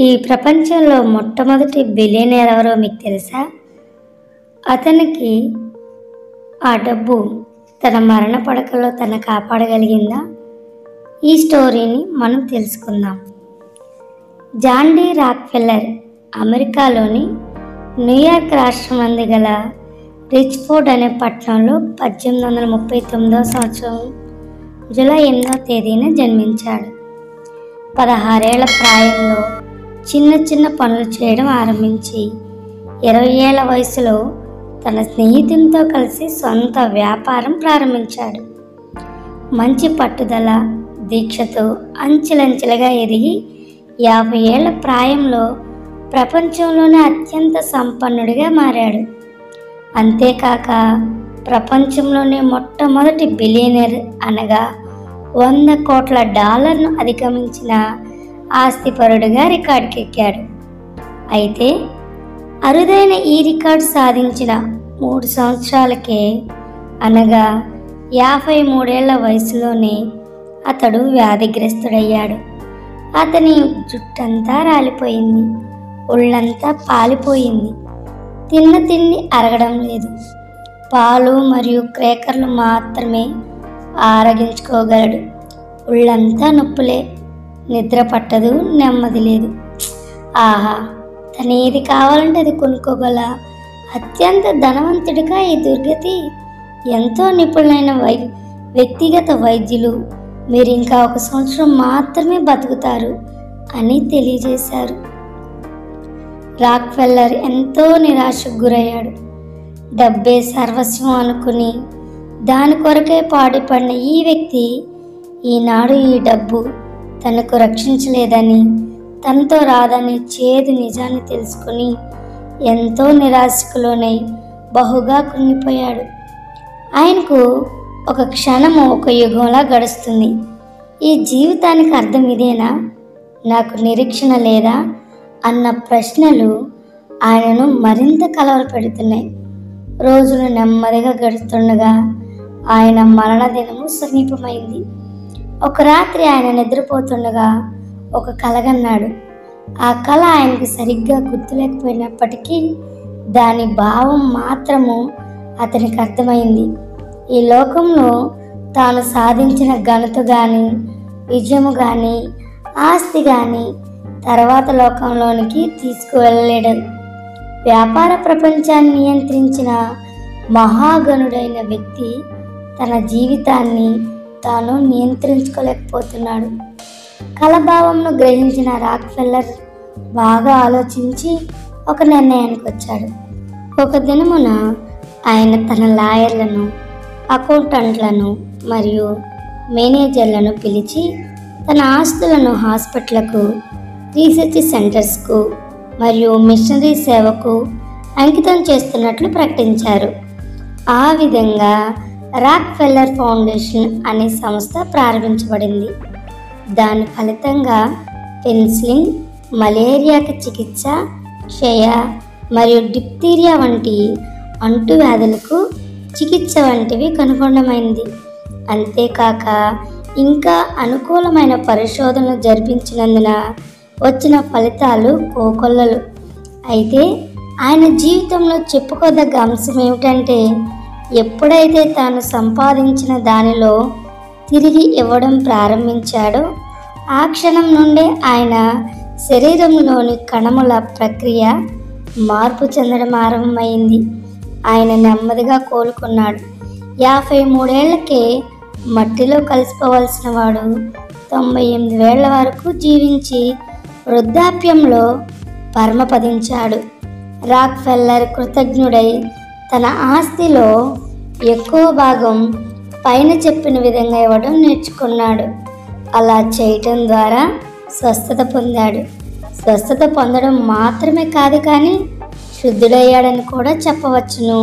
ఈ ప్రపంచంలో మొట్టమొదటి బిలియనీర్ ఎవరో మీకు తెలుసా? అతనికి ఆ డబ్బు తన మరణ పడకలో తన కాపాడగలిగిందా? ఈ స్టోరీని మనం తెలుసుకుందాం. జాన్ డి రాక్ఫెల్లర్ అమెరికాలోని న్యూయార్క్ రాష్ట్రమందు గల రిచ్ఫోర్డ్ అనే పట్టణంలో 1839వ సంవత్సరం జూలై 8వ తేదీన జన్మించాడు. 16 ఏళ్ల ప్రాయంలో చిన్న చిన్న పనులు చేయడం ఆరంభించి 20 ఏళ్ల వయసులో తన స్నేహితునితో కలిసి సొంత వ్యాపారం ప్రారంభించాడు. మంచి పట్టుదల, దీక్షతో అంచెలంచెలుగా ఎదిగి 50 ఏళ్ల ప్రాయంలో ప్రపంచంలోనే అత్యంత సంపన్నుడిగా మారాడు. అంతేకాక ప్రపంచంలోనే మొట్టమొదటి బిలియనీర్ అనగా $100 కోట్ల అధిగమించిన ఆస్తిపరుడుగా రికార్డుకెక్కాడు. అయితే అరుదైన ఈ రికార్డు సాధించిన 3 సంవత్సరాలకే అనగా 53 ఏళ్ల వయసులోనే అతడు వ్యాధిగ్రస్తుడయ్యాడు. అతని జుట్టంతా రాలిపోయింది, ఒళ్ళంతా పాలిపోయింది, తిన్న తిండి అరగడం లేదు. పాలు మరియు క్రేకర్లు మాత్రమే ఆరగించుకోగలడు. ఒళ్ళంతా నొప్పులే, నిద్ర పట్టదు, నెమ్మది లేదు. ఆహా, తను ఏది కావాలంటే అది కొనుక్కోగల అత్యంత ధనవంతుడిగా ఈ దుర్గతి. ఎంతో నిపుణులైన వ్యక్తిగత వైద్యులు మీరు ఇంకా 1 సంవత్సరం మాత్రమే బతుకుతారు అని తెలియజేశారు. రాక్ఫెల్లర్ ఎంతో నిరాశకు గురయ్యాడు. డబ్బే సర్వస్వం అనుకుని దాని కొరకే పాటుపడిన ఈ వ్యక్తి ఈనాడు ఈ డబ్బు తనకు రక్షించలేదని, తనతో రాదని చేదు నిజాన్ని తెలుసుకుని ఎంతో నిరాశకు లోనై బహుగా కృంగిపోయాడు. ఆయనకు ఒక క్షణము ఒక యుగంలా గడుస్తుంది. ఈ జీవితానికి అర్థం ఇదేనా? నాకు నిరీక్షణ లేదా అన్న ప్రశ్నలు ఆయనను మరింత కలవరపెడుతున్నాయి. రోజులు నెమ్మదిగా గడుస్తుండగా ఆయన మరణ దినము సమీపమైంది. ఒక రాత్రి ఆయన నిద్రపోతుండగా ఒక కలగన్నాడు. ఆ కళ ఆయనకు సరిగ్గా గుర్తులేకపోయినప్పటికీ దాని భావం మాత్రము అతనికి అర్థమైంది. ఈ లోకంలో తాను సాధించిన ఘనత కానీ, విజయము కానీ, ఆస్తి కానీ తర్వాత లోకంలోనికి తీసుకువెళ్ళలేడు. వ్యాపార ప్రపంచాన్ని నియంత్రించిన మహాగణుడైన వ్యక్తి తన జీవితాన్ని తాను నియంత్రించుకోలేకపోతున్నాడు. కలభావంను గ్రహించిన రాక్ఫెల్లర్ బాగా ఆలోచించి ఒక నిర్ణయానికి వచ్చాడు. ఒక దినమున ఆయన తన లాయర్లను, అకౌంటెంట్లను మరియు మేనేజర్లను పిలిచి తన ఆస్తులను హాస్పిటళ్లకు, రీసెర్చ్ సెంటర్స్కు మరియు మిషనరీ సేవకు అంకితం చేస్తున్నట్లు ప్రకటించారు. ఆ విధంగా రాక్ఫెల్లర్ ఫౌండేషన్ అనే సంస్థ ప్రారంభించబడింది. దాని ఫలితంగా పెన్సిలిన్, మలేరియాకి చికిత్స, క్షయ మరియు డిప్తీరియా వంటి అంటువ్యాధులకు చికిత్స వంటివి కనుగొనడమైంది. అంతేకాక ఇంకా అనుకూలమైన పరిశోధనలు జరిపించినందున వచ్చిన ఫలితాలు కోకొల్లలు. అయితే ఆయన జీవితంలో చెప్పుకోదగ్గ అంశం ఏమిటంటే, ఎప్పుడైతే తాను సంపాదించిన దానిలో తిరిగి ఇవ్వడం ప్రారంభించాడో ఆ క్షణం నుండే ఆయన శరీరంలోని కణముల ప్రక్రియ మార్పు చెందడం ఆరంభమైంది. ఆయన నెమ్మదిగా కోలుకున్నాడు. 53 ఏళ్లకే మట్టిలో కలిసిపోవలసిన వాడు 98 ఏళ్ల వరకు జీవించి వృద్ధాప్యంలో పరమపదించాడు. రాక్ఫెల్లర్ కృతజ్ఞుడై తన ఆస్తిలో ఎక్కువ భాగం పైన చెప్పిన విధంగా ఇవ్వడం నేర్చుకున్నాడు. అలా చేయటం ద్వారా స్వస్థత పొందాడు. స్వస్థత పొందడం మాత్రమే కాదు కానీ శుద్ధుడయ్యాడని కూడా చెప్పవచ్చును.